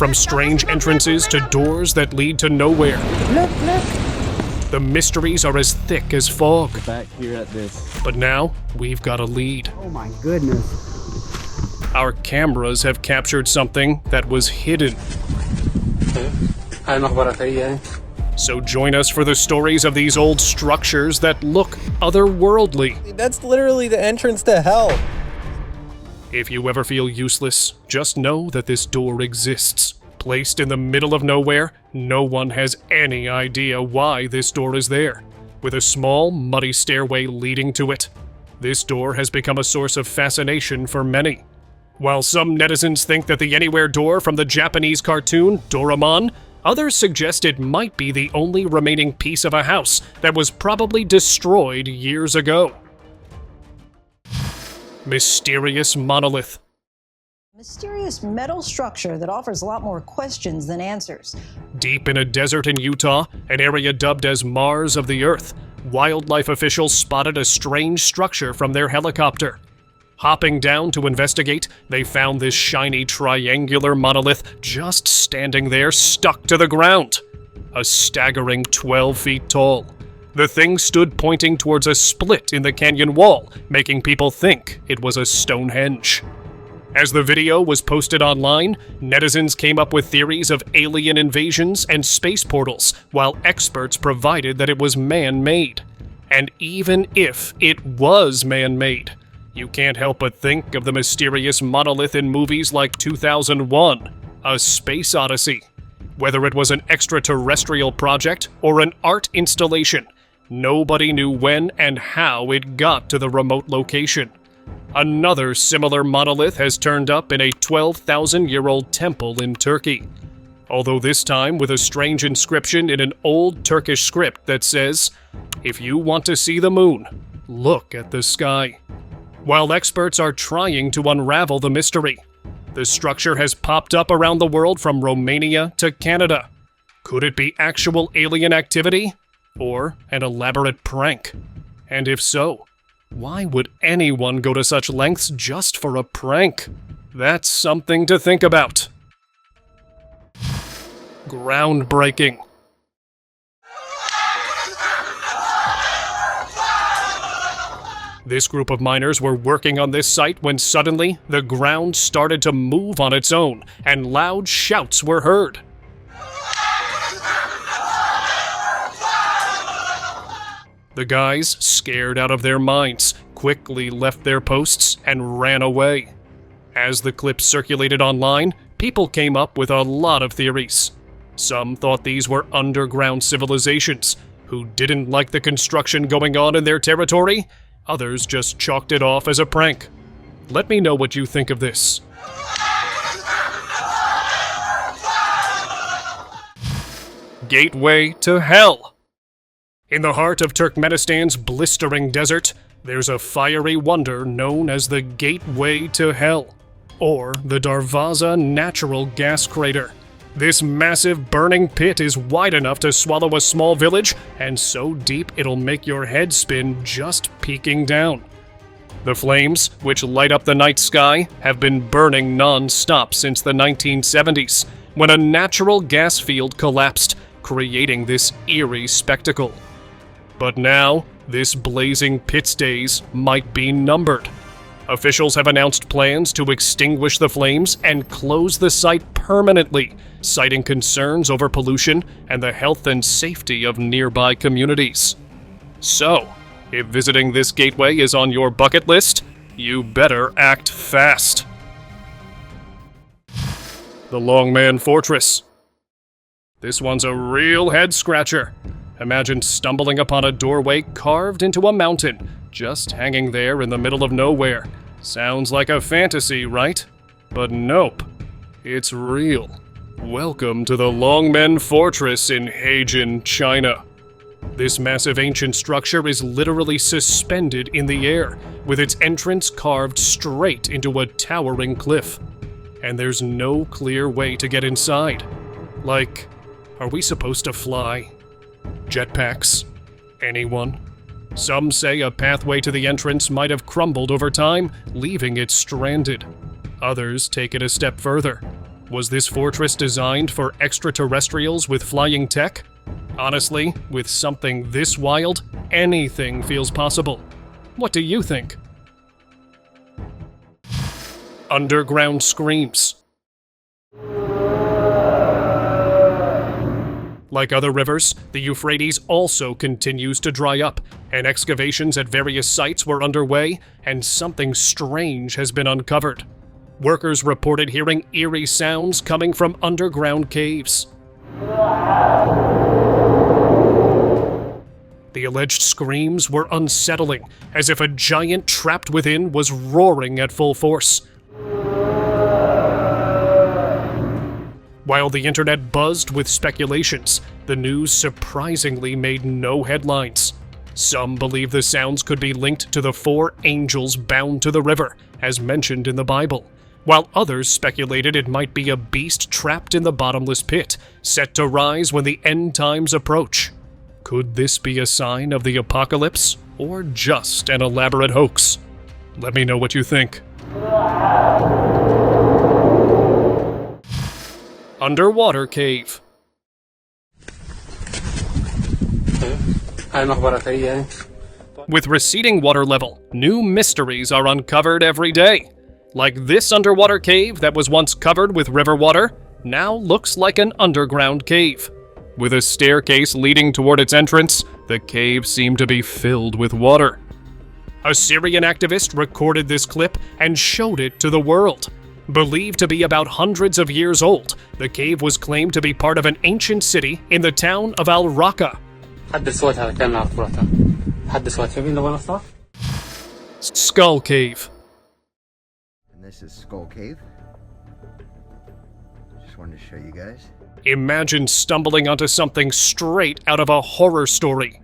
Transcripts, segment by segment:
From strange entrances to doors that lead to nowhere. Look! The mysteries are as thick as fog. Back here at this. But now, we've got a lead. Oh my goodness. Our cameras have captured something that was hidden. So join us for the stories of these old structures that look otherworldly. That's literally the entrance to hell. If you ever feel useless, just know that this door exists. Placed in the middle of nowhere, no one has any idea why this door is there, with a small, muddy stairway leading to it. This door has become a source of fascination for many. While some netizens think that the Anywhere door from the Japanese cartoon, Doraemon, others suggest it might be the only remaining piece of a house that was probably destroyed years ago. Mysterious Monolith. Mysterious metal structure that offers a lot more questions than answers. Deep in a desert in Utah, an area dubbed as Mars of the Earth, wildlife officials spotted a strange structure from their helicopter. Hopping down to investigate, they found this shiny triangular monolith just standing there, stuck to the ground. A staggering 12 feet tall. The thing stood pointing towards a split in the canyon wall, making people think it was a Stonehenge. As the video was posted online, netizens came up with theories of alien invasions and space portals, while experts provided that it was man-made. And even if it was man-made, you can't help but think of the mysterious monolith in movies like 2001, A Space Odyssey. Whether it was an extraterrestrial project or an art installation, nobody knew when and how it got to the remote location. Another similar monolith has turned up in a 12,000-year-old temple in Turkey. Although this time with a strange inscription in an old Turkish script that says, "If you want to see the moon, look at the sky." While experts are trying to unravel the mystery, the structure has popped up around the world from Romania to Canada. Could it be actual alien activity? Or an elaborate prank? And if so, why would anyone go to such lengths just for a prank? That's something to think about. Groundbreaking. This group of miners were working on this site when suddenly the ground started to move on its own and loud shouts were heard. The guys, scared out of their minds, quickly left their posts and ran away. As the clip circulated online, people came up with a lot of theories. Some thought these were underground civilizations who didn't like the construction going on in their territory. Others just chalked it off as a prank. Let me know what you think of this. Gateway to Hell. In the heart of Turkmenistan's blistering desert, there's a fiery wonder known as the Gateway to Hell, or the Darvaza Natural Gas Crater. This massive burning pit is wide enough to swallow a small village, and so deep it'll make your head spin just peeking down. The flames, which light up the night sky, have been burning non-stop since the 1970s, when a natural gas field collapsed, creating this eerie spectacle. But now, this blazing pit's days might be numbered. Officials have announced plans to extinguish the flames and close the site permanently, citing concerns over pollution and the health and safety of nearby communities. So, if visiting this gateway is on your bucket list, you better act fast. The Longmen Fortress. This one's a real head-scratcher. Imagine stumbling upon a doorway carved into a mountain, just hanging there in the middle of nowhere. Sounds like a fantasy, right? But nope, it's real. Welcome to the Longmen Fortress in Heijin, China. This massive ancient structure is literally suspended in the air, with its entrance carved straight into a towering cliff. And there's no clear way to get inside. Like, are we supposed to fly? Jetpacks? Anyone? Some say a pathway to the entrance might have crumbled over time, leaving it stranded. Others take it a step further. Was this fortress designed for extraterrestrials with flying tech? Honestly, with something this wild, anything feels possible. What do you think? Underground screams. Like other rivers, the Euphrates also continues to dry up, and excavations at various sites were underway, and something strange has been uncovered. Workers reported hearing eerie sounds coming from underground caves. The alleged screams were unsettling, as if a giant trapped within was roaring at full force. While the internet buzzed with speculations, the news surprisingly made no headlines. Some believe the sounds could be linked to the 4 angels bound to the river, as mentioned in the Bible, while others speculated it might be a beast trapped in the bottomless pit, set to rise when the end times approach. Could this be a sign of the apocalypse, or just an elaborate hoax? Let me know what you think. Underwater cave. With receding water level, new mysteries are uncovered every day. Like this underwater cave that was once covered with river water, now looks like an underground cave. With a staircase leading toward its entrance, the cave seemed to be filled with water. A Syrian activist recorded this clip and showed it to the world. Believed to be about hundreds of years old, the cave was claimed to be part of an ancient city in the town of Al-Raqqa. Skull Cave. And this is Skull Cave. Just wanted to show you guys. Imagine stumbling onto something straight out of a horror story.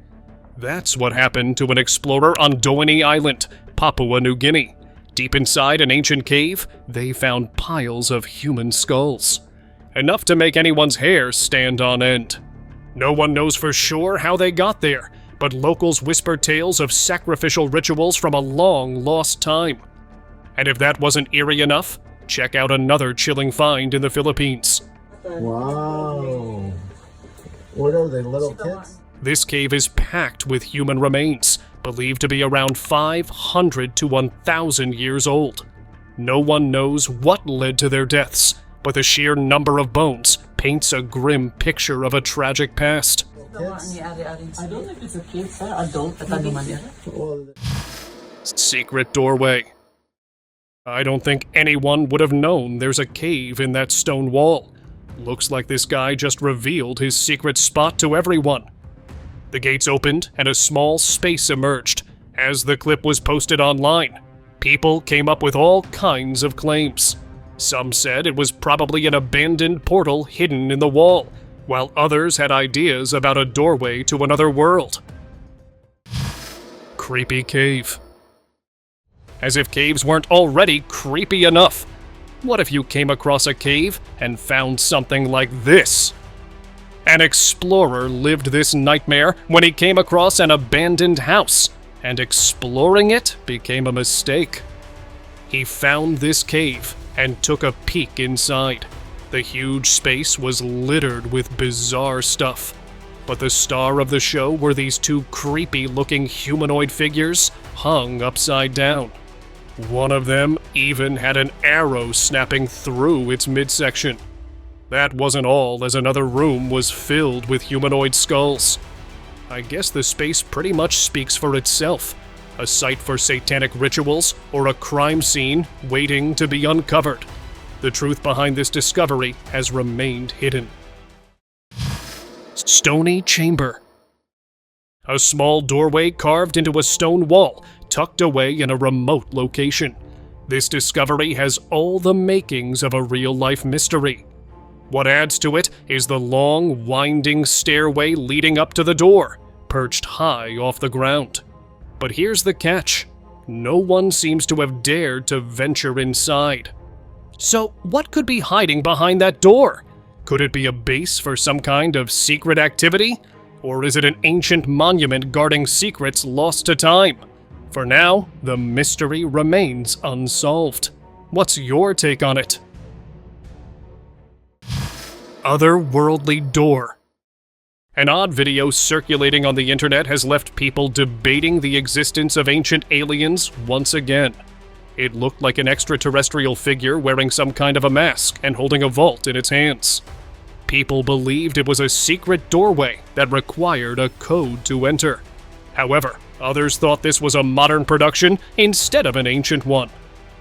That's what happened to an explorer on Doini Island, Papua New Guinea. Deep inside an ancient cave, they found piles of human skulls. Enough to make anyone's hair stand on end. No one knows for sure how they got there, but locals whisper tales of sacrificial rituals from a long lost time. And if that wasn't eerie enough, check out another chilling find in the Philippines. Wow. What are they, little kids? This cave is packed with human remains, believed to be around 500 to 1,000 years old. No one knows what led to their deaths, but the sheer number of bones paints a grim picture of a tragic past. I don't think it's a kid, sir. Adult. Secret doorway. I don't think anyone would have known there's a cave in that stone wall. Looks like this guy just revealed his secret spot to everyone. The gates opened and a small space emerged. As the clip was posted online, people came up with all kinds of claims. Some said it was probably an abandoned portal hidden in the wall, while others had ideas about a doorway to another world. Creepy cave. As if caves weren't already creepy enough. What if you came across a cave and found something like this? An explorer lived this nightmare when he came across an abandoned house, and exploring it became a mistake. He found this cave and took a peek inside. The huge space was littered with bizarre stuff, but the star of the show were these 2 creepy-looking humanoid figures hung upside down. One of them even had an arrow snapping through its midsection. That wasn't all, as another room was filled with humanoid skulls. I guess the space pretty much speaks for itself. A site for satanic rituals or a crime scene waiting to be uncovered. The truth behind this discovery has remained hidden. Stony Chamber. A small doorway carved into a stone wall, tucked away in a remote location. This discovery has all the makings of a real-life mystery. What adds to it is the long, winding stairway leading up to the door, perched high off the ground. But here's the catch. No one seems to have dared to venture inside. So what could be hiding behind that door? Could it be a base for some kind of secret activity? Or is it an ancient monument guarding secrets lost to time? For now, the mystery remains unsolved. What's your take on it? otherworldly door. An odd video circulating on the internet has left people debating the existence of ancient aliens once again. It looked like an extraterrestrial figure wearing some kind of a mask and holding a vault in its hands. People believed it was a secret doorway that required a code to enter. However, others thought this was a modern production instead of an ancient one.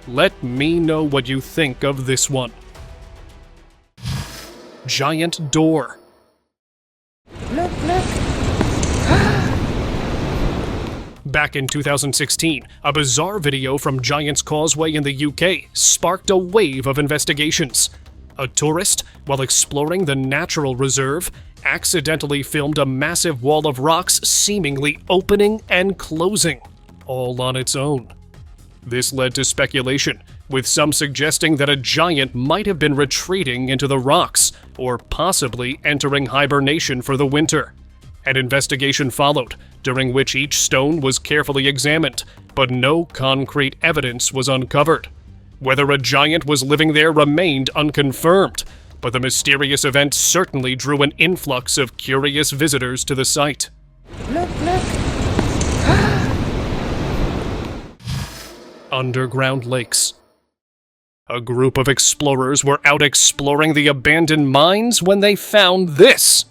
Let me know what you think of this one. Giant door. Look! Back in 2016, a bizarre video from Giant's Causeway in the UK sparked a wave of investigations. A tourist, while exploring the natural reserve, accidentally filmed a massive wall of rocks seemingly opening and closing, all on its own. This led to speculation, with some suggesting that a giant might have been retreating into the rocks, or possibly entering hibernation for the winter. An investigation followed, during which each stone was carefully examined, but no concrete evidence was uncovered. Whether a giant was living there remained unconfirmed, but the mysterious event certainly drew an influx of curious visitors to the site. Look! Underground lakes. A group of explorers were out exploring the abandoned mines when they found this.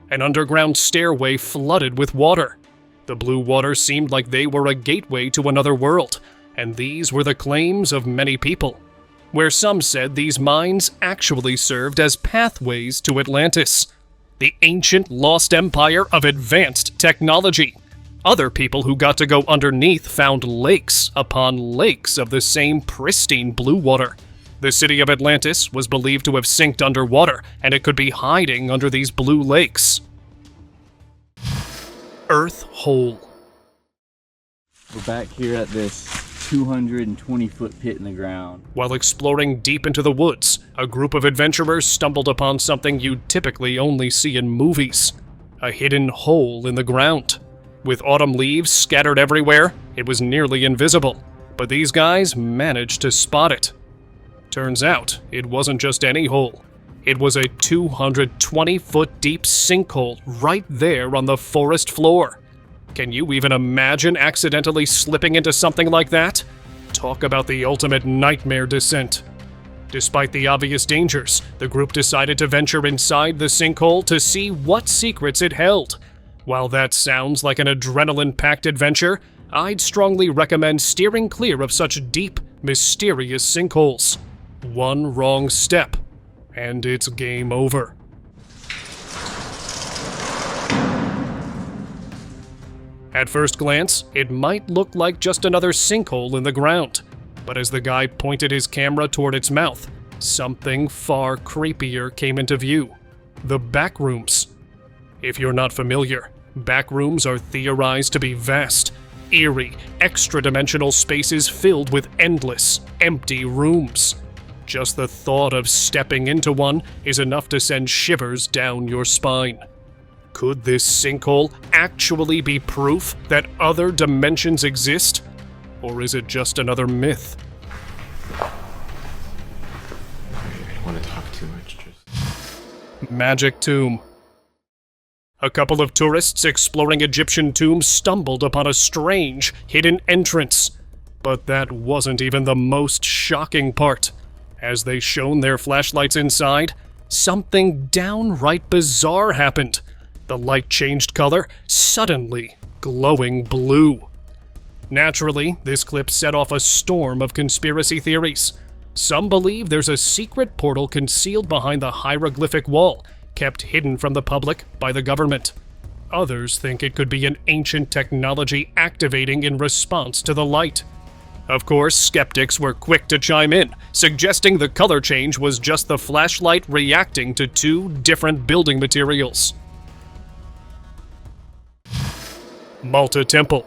An underground stairway flooded with water. The blue water seemed like they were a gateway to another world, and these were the claims of many people, where some said these mines actually served as pathways to Atlantis, the ancient lost empire of advanced technology. Other people who got to go underneath found lakes upon lakes of the same pristine blue water. The city of Atlantis was believed to have sinked underwater, and it could be hiding under these blue lakes. Earth hole. We're back here at this 220-foot pit in the ground. While exploring deep into the woods, a group of adventurers stumbled upon something you'd typically only see in movies: a hidden hole in the ground. With autumn leaves scattered everywhere, it was nearly invisible, but these guys managed to spot it. Turns out, it wasn't just any hole. It was a 220-foot deep sinkhole right there on the forest floor. Can you even imagine accidentally slipping into something like that? Talk about the ultimate nightmare descent. Despite the obvious dangers, the group decided to venture inside the sinkhole to see what secrets it held. While that sounds like an adrenaline-packed adventure, I'd strongly recommend steering clear of such deep, mysterious sinkholes. One wrong step, and it's game over. At first glance, it might look like just another sinkhole in the ground, but as the guy pointed his camera toward its mouth, something far creepier came into view: the back rooms. If you're not familiar, back rooms are theorized to be vast, eerie, extra-dimensional spaces filled with endless, empty rooms. Just the thought of stepping into one is enough to send shivers down your spine. Could this sinkhole actually be proof that other dimensions exist? Or is it just another myth? I don't want to talk too much. Magic tomb. A couple of tourists exploring Egyptian tombs stumbled upon a strange, hidden entrance. But that wasn't even the most shocking part. As they shone their flashlights inside, something downright bizarre happened. The light changed color, suddenly glowing blue. Naturally, this clip set off a storm of conspiracy theories. Some believe there's a secret portal concealed behind the hieroglyphic wall, kept hidden from the public by the government. Others think it could be an ancient technology activating in response to the light. Of course, skeptics were quick to chime in, suggesting the color change was just the flashlight reacting to two different building materials. Malta Temple.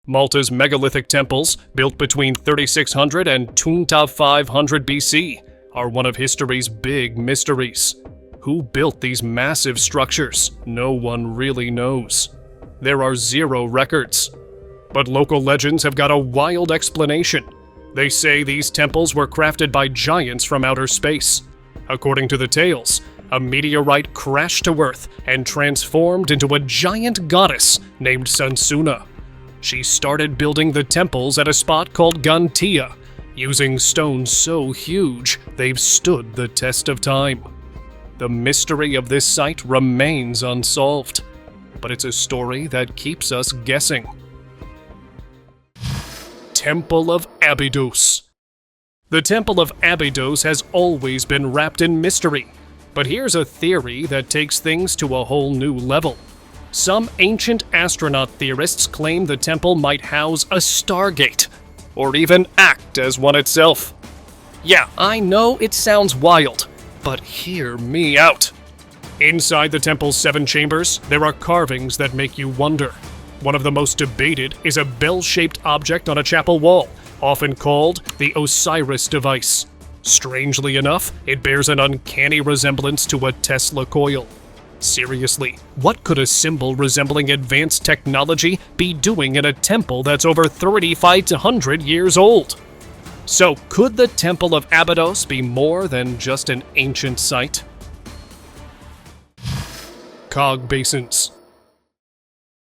Malta's megalithic temples, built between 3600 and 2500 BC, are one of history's big mysteries. Who built these massive structures? No one really knows. There are zero records. But local legends have got a wild explanation. They say these temples were crafted by giants from outer space. According to the tales, a meteorite crashed to Earth and transformed into a giant goddess named Sunsuna. She started building the temples at a spot called Gantia, using stones so huge they've stood the test of time. The mystery of this site remains unsolved, but it's a story that keeps us guessing. Temple of Abdos. The Temple of Abdos has always been wrapped in mystery, but here's a theory that takes things to a whole new level. Some ancient astronaut theorists claim the temple might house a stargate, or even act as one itself. Yeah, I know it sounds wild, but hear me out. Inside the temple's 7 chambers, there are carvings that make you wonder. One of the most debated is a bell-shaped object on a chapel wall, often called the Osiris device. Strangely enough, it bears an uncanny resemblance to a Tesla coil. Seriously, what could a symbol resembling advanced technology be doing in a temple that's over 3,500 years old? So, could the Temple of Abdos be more than just an ancient site? Cog Basins.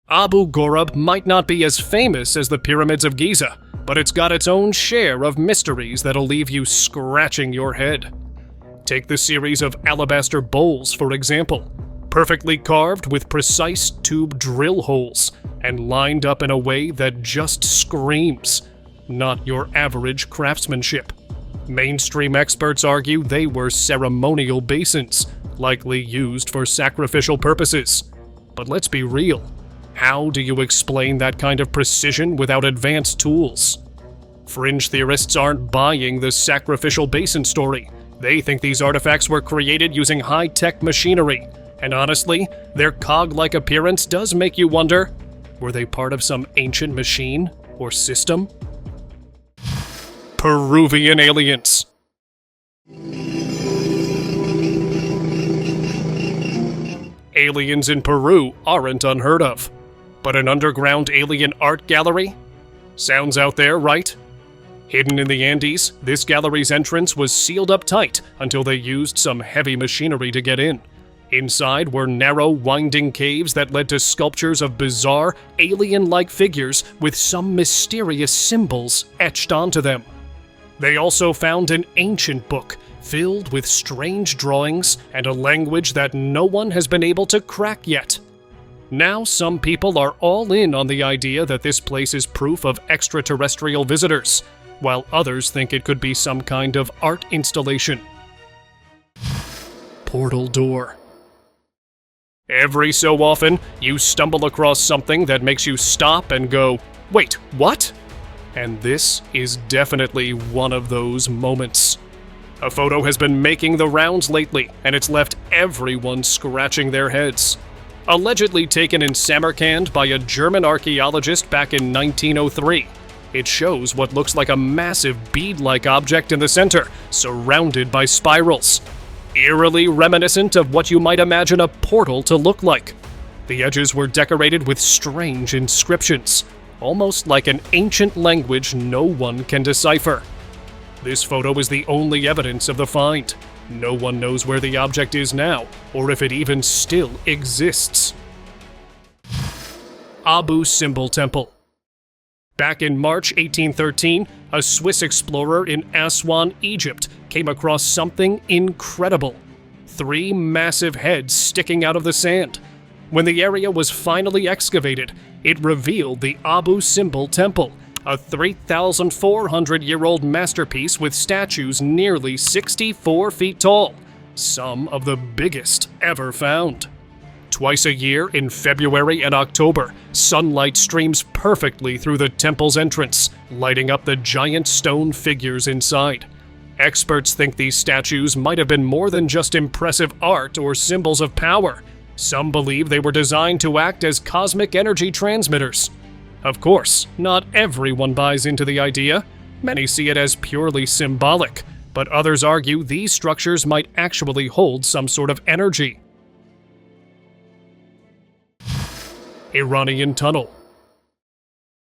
Abu Ghorab might not be as famous as the pyramids of Giza, but it's got its own share of mysteries that'll leave you scratching your head. Take the series of alabaster bowls, for example, perfectly carved with precise tube drill holes and lined up in a way that just screams, not your average craftsmanship. Mainstream experts argue they were ceremonial basins, likely used for sacrificial purposes. But let's be real. How do you explain that kind of precision without advanced tools? Fringe theorists aren't buying the sacrificial basin story. They think these artifacts were created using high-tech machinery. And honestly, their cog-like appearance does make you wonder, were they part of some ancient machine or system? Peruvian Aliens. Aliens in Peru aren't unheard of. But an underground alien art gallery? Sounds out there, right? Hidden in the Andes, this gallery's entrance was sealed up tight until they used some heavy machinery to get in. Inside were narrow, winding caves that led to sculptures of bizarre, alien-like figures with some mysterious symbols etched onto them. They also found an ancient book filled with strange drawings and a language that no one has been able to crack yet. Now some people are all in on the idea that this place is proof of extraterrestrial visitors, while others think it could be some kind of art installation. Portal door. Every so often, you stumble across something that makes you stop and go, "Wait, what?" And this is definitely one of those moments. A photo has been making the rounds lately, and it's left everyone scratching their heads. Allegedly taken in Samarkand by a German archaeologist back in 1903. It shows what looks like a massive bead-like object in the center, surrounded by spirals. Eerily reminiscent of what you might imagine a portal to look like. The edges were decorated with strange inscriptions, almost like an ancient language no one can decipher. This photo is the only evidence of the find. No one knows where the object is now, or if it even still exists. Abu Simbel Temple. Back in March 1813, a Swiss explorer in Aswan, Egypt, came across something incredible. 3 massive heads sticking out of the sand. When the area was finally excavated, it revealed the Abu Simbel Temple, a 3,400-year-old masterpiece with statues nearly 64 feet tall, some of the biggest ever found. Twice a year, in February and October, sunlight streams perfectly through the temple's entrance, lighting up the giant stone figures inside. Experts think these statues might have been more than just impressive art or symbols of power. Some believe they were designed to act as cosmic energy transmitters. Of course, not everyone buys into the idea. Many see it as purely symbolic, but others argue these structures might actually hold some sort of energy. Iranian Tunnel.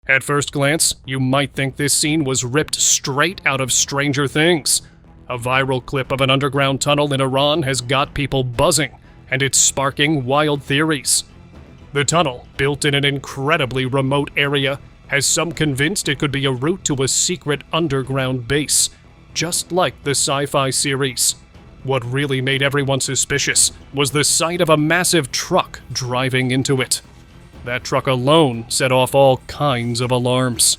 At first glance, you might think this scene was ripped straight out of Stranger Things. A viral clip of an underground tunnel in Iran has got people buzzing, and it's sparking wild theories. The tunnel, built in an incredibly remote area, has some convinced it could be a route to a secret underground base, just like the sci-fi series. What really made everyone suspicious was the sight of a massive truck driving into it. That truck alone set off all kinds of alarms.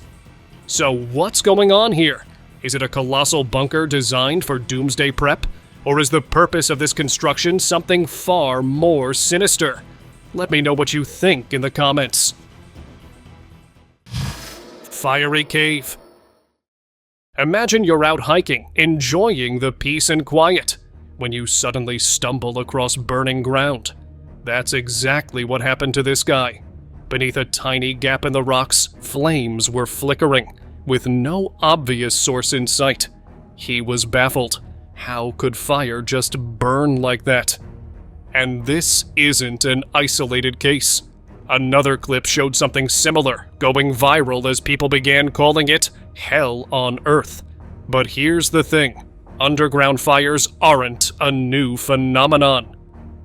So what's going on here? Is it a colossal bunker designed for doomsday prep? Or is the purpose of this construction something far more sinister? Let me know what you think in the comments. Fiery cave. Imagine you're out hiking, enjoying the peace and quiet, when you suddenly stumble across burning ground. That's exactly what happened to this guy. Beneath a tiny gap in the rocks, flames were flickering, with no obvious source in sight. He was baffled. How could fire just burn like that? And this isn't an isolated case. Another clip showed something similar, going viral as people began calling it hell on Earth. But here's the thing. Underground fires aren't a new phenomenon.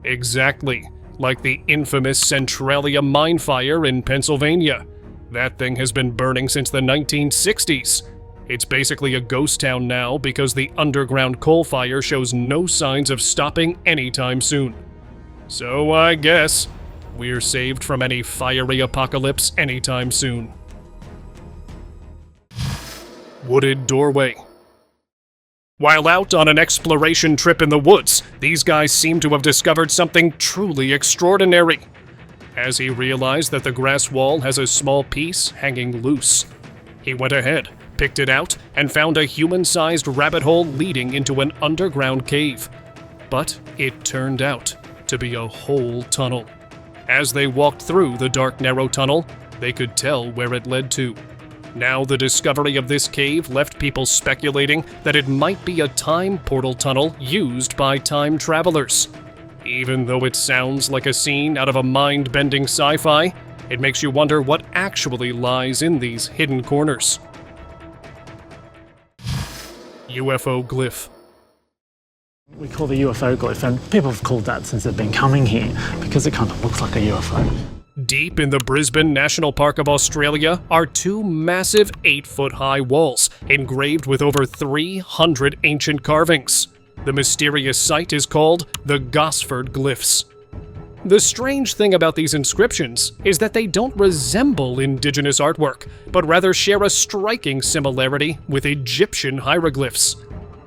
Exactly like the infamous Centralia mine fire in Pennsylvania. That thing has been burning since the 1960s. It's basically a ghost town now because the underground coal fire shows no signs of stopping anytime soon. So I guess we're saved from any fiery apocalypse anytime soon. Wooded doorway. While out on an exploration trip in the woods, these guys seem to have discovered something truly extraordinary. As he realized that the grass wall has a small piece hanging loose, he went ahead, picked it out, and found a human-sized rabbit hole leading into an underground cave. But it turned out to be a whole tunnel. As they walked through the dark, narrow tunnel, they could tell where it led to. Now the discovery of this cave left people speculating that it might be a time portal tunnel used by time travelers. Even though it sounds like a scene out of a mind-bending sci-fi, it makes you wonder what actually lies in these hidden corners. UFO Glyph. We call the UFO Glyph, and people have called that since they've been coming here, because it kind of looks like a UFO. Deep in the Brisbane National Park of Australia are two massive 8-foot-high walls, engraved with over 300 ancient carvings. The mysterious site is called the Gosford Glyphs. The strange thing about these inscriptions is that they don't resemble indigenous artwork, but rather share a striking similarity with Egyptian hieroglyphs.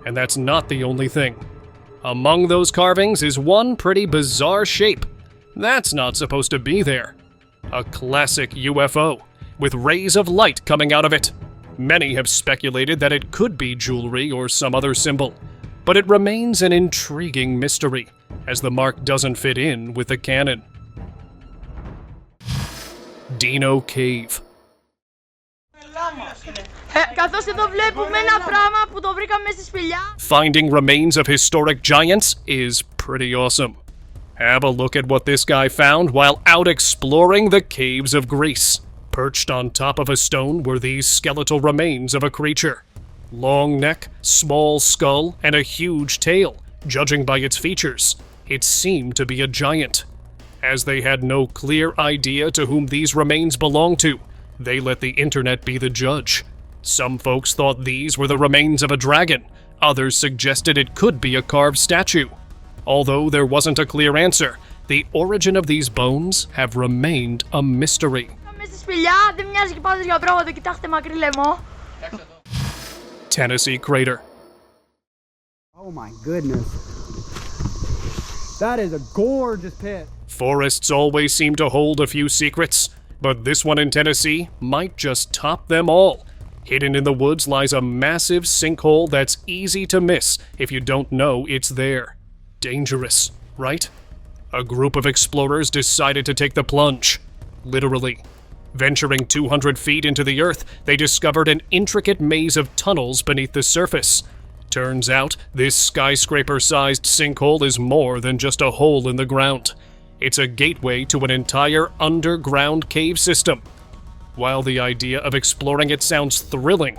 And that's not the only thing. Among those carvings is one pretty bizarre shape. That's not supposed to be there. A classic UFO, with rays of light coming out of it. Many have speculated that it could be jewelry or some other symbol, but it remains an intriguing mystery, as the mark doesn't fit in with the canon. Dino Cave. Finding remains of historic giants is pretty awesome. Have a look at what this guy found while out exploring the caves of Greece. Perched on top of a stone were these skeletal remains of a creature. Long neck, small skull, and a huge tail. Judging by its features, it seemed to be a giant. As they had no clear idea to whom these remains belonged to, they let the internet be the judge. Some folks thought these were the remains of a dragon. Others suggested it could be a carved statue. Although there wasn't a clear answer, the origin of these bones have remained a mystery. Tennessee Crater. Oh my goodness. That is a gorgeous pit. Forests always seem to hold a few secrets, but this one in Tennessee might just top them all. Hidden in the woods lies a massive sinkhole that's easy to miss if you don't know it's there. Dangerous, right? A group of explorers decided to take the plunge. Literally. Venturing 200 feet into the earth, they discovered an intricate maze of tunnels beneath the surface. Turns out, this skyscraper-sized sinkhole is more than just a hole in the ground. It's a gateway to an entire underground cave system. While the idea of exploring it sounds thrilling,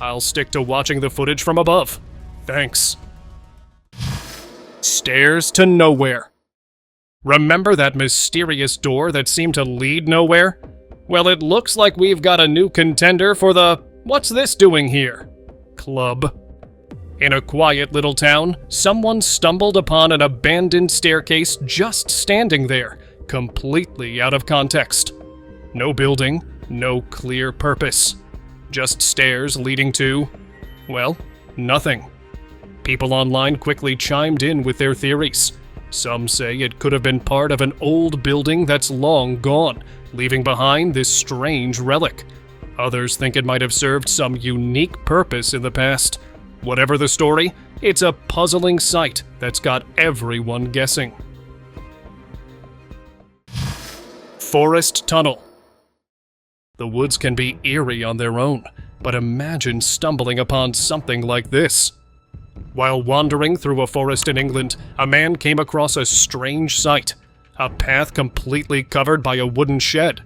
I'll stick to watching the footage from above. Thanks. Stairs to nowhere. Remember that mysterious door that seemed to lead nowhere? Well, it looks like we've got a new contender for the "What's this doing here?" club. In a quiet little town, someone stumbled upon an abandoned staircase just standing there, completely out of context. No building, no clear purpose. Just stairs leading to, well, nothing. People online quickly chimed in with their theories. Some say it could have been part of an old building that's long gone, leaving behind this strange relic. Others think it might have served some unique purpose in the past. Whatever the story, it's a puzzling sight that's got everyone guessing. Forest Tunnel. The woods can be eerie on their own, but imagine stumbling upon something like this. While wandering through a forest in England, a man came across a strange sight. A path completely covered by a wooden shed.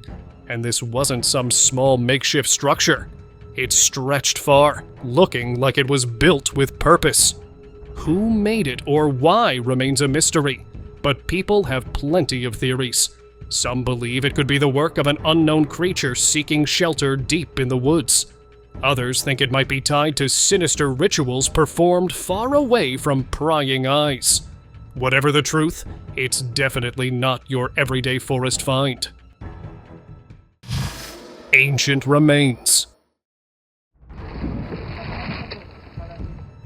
And this wasn't some small makeshift structure. It stretched far, looking like it was built with purpose. Who made it or why remains a mystery, but people have plenty of theories. Some believe it could be the work of an unknown creature seeking shelter deep in the woods. Others think it might be tied to sinister rituals performed far away from prying eyes. Whatever the truth, it's definitely not your everyday forest find. Ancient remains.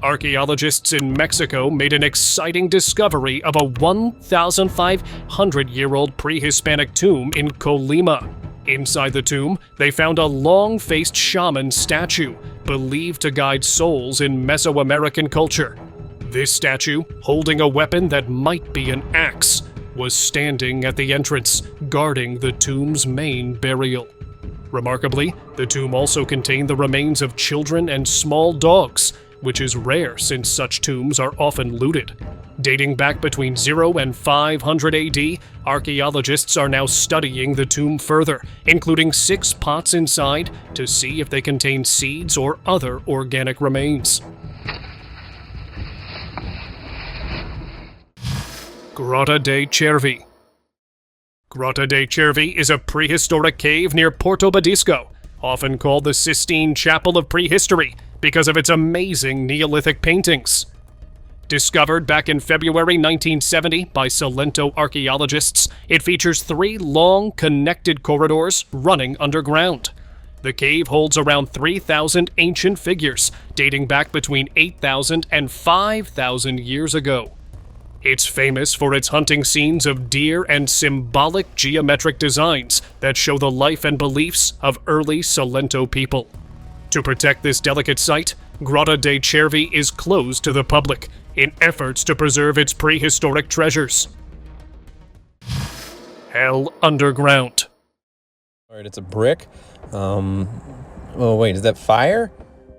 Archaeologists in Mexico made an exciting discovery of a 1,500-year-old pre-Hispanic tomb in Colima. Inside the tomb, they found a long-faced shaman statue, believed to guide souls in Mesoamerican culture. This statue, holding a weapon that might be an axe, was standing at the entrance, guarding the tomb's main burial. Remarkably, the tomb also contained the remains of children and small dogs, which is rare since such tombs are often looted. Dating back between 0 and 500 AD, archaeologists are now studying the tomb further, including 6 pots inside to see if they contain seeds or other organic remains. Grotta dei Cervi. Grotta dei Cervi is a prehistoric cave near Porto Badisco, often called the Sistine Chapel of Prehistory because of its amazing Neolithic paintings. Discovered back in February 1970 by Salento archaeologists, it features 3 long, connected corridors running underground. The cave holds around 3,000 ancient figures, dating back between 8,000 and 5,000 years ago. It's famous for its hunting scenes of deer and symbolic geometric designs that show the life and beliefs of early Salento people. To protect this delicate site, Grotta dei Cervi is closed to the public in efforts to preserve its prehistoric treasures. Hell underground. Alright, it's a brick. Oh wait, is that fire?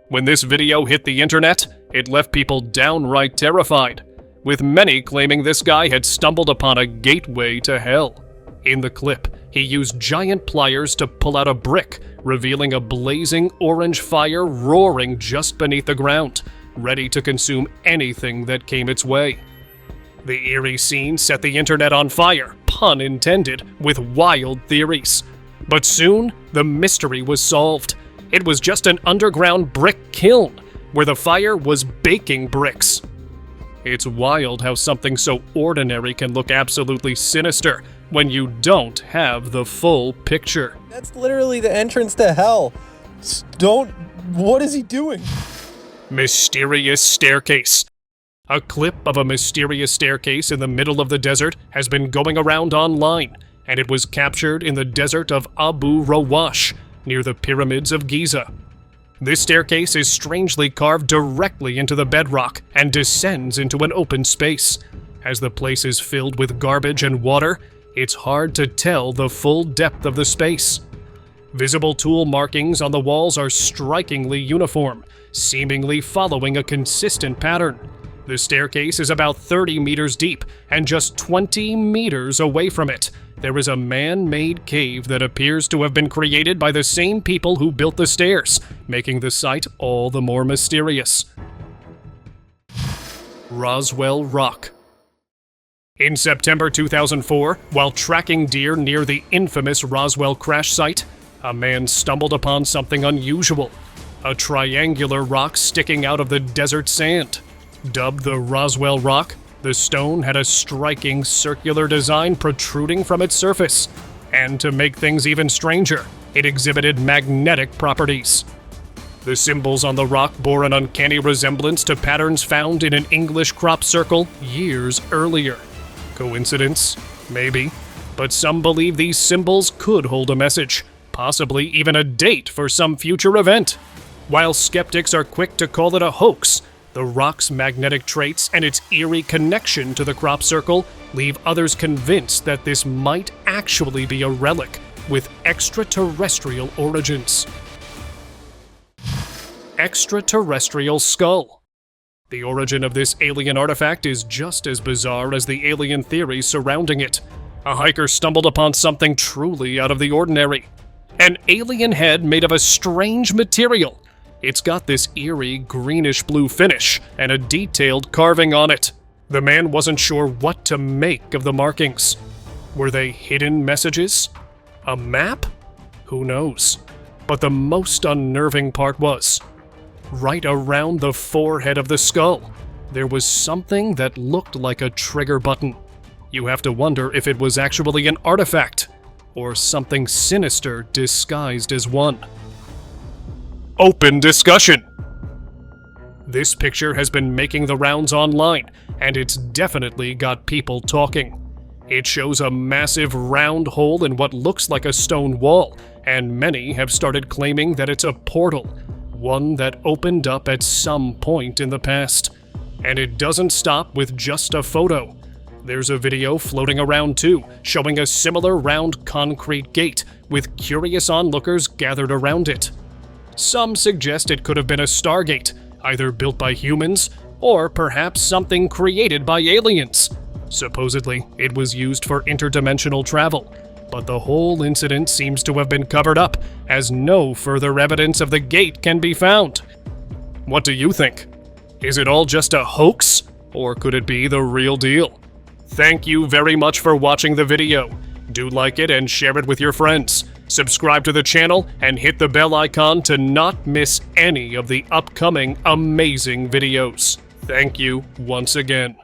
When this video hit the internet, it left people downright terrified, with many claiming this guy had stumbled upon a gateway to hell. In the clip, he used giant pliers to pull out a brick, revealing a blazing orange fire roaring just beneath the ground, ready to consume anything that came its way. The eerie scene set the internet on fire, pun intended, with wild theories. But soon, the mystery was solved. It was just an underground brick kiln, where the fire was baking bricks. It's wild how something so ordinary can look absolutely sinister when you don't have the full picture. That's literally the entrance to hell. What is he doing? Mysterious staircase. A clip of a mysterious staircase in the middle of the desert has been going around online, and it was captured in the desert of Abu Rawash, near the pyramids of Giza. This staircase is strangely carved directly into the bedrock and descends into an open space. As the place is filled with garbage and water, it's hard to tell the full depth of the space. Visible tool markings on the walls are strikingly uniform, seemingly following a consistent pattern. The staircase is about 30 meters deep, and just 20 meters away from it, there is a man-made cave that appears to have been created by the same people who built the stairs, making the site all the more mysterious. Roswell Rock. In September 2004, while tracking deer near the infamous Roswell crash site, a man stumbled upon something unusual, a triangular rock sticking out of the desert sand. Dubbed the Roswell Rock, the stone had a striking circular design protruding from its surface, and to make things even stranger, it exhibited magnetic properties. The symbols on the rock bore an uncanny resemblance to patterns found in an English crop circle years earlier. Coincidence? Maybe. But some believe these symbols could hold a message, possibly even a date for some future event. While skeptics are quick to call it a hoax, the rock's magnetic traits and its eerie connection to the crop circle leave others convinced that this might actually be a relic with extraterrestrial origins. Extraterrestrial skull. The origin of this alien artifact is just as bizarre as the alien theories surrounding it. A hiker stumbled upon something truly out of the ordinary. An alien head made of a strange material. It's got this eerie greenish-blue finish and a detailed carving on it. The man wasn't sure what to make of the markings. Were they hidden messages? A map? Who knows? But the most unnerving part was, right around the forehead of the skull, there was something that looked like a trigger button. You have to wonder if it was actually an artifact, or something sinister disguised as one. Open discussion! This picture has been making the rounds online, and it's definitely got people talking. It shows a massive round hole in what looks like a stone wall, and many have started claiming that it's a portal, one that opened up at some point in the past. And it doesn't stop with just a photo. There's a video floating around too, showing a similar round concrete gate, with curious onlookers gathered around it. Some suggest it could have been a stargate, either built by humans, or perhaps something created by aliens. Supposedly, it was used for interdimensional travel, but the whole incident seems to have been covered up, as no further evidence of the gate can be found. What do you think? Is it all just a hoax, or could it be the real deal? Thank you very much for watching the video. Do like it and share it with your friends. Subscribe to the channel and hit the bell icon to not miss any of the upcoming amazing videos. Thank you once again.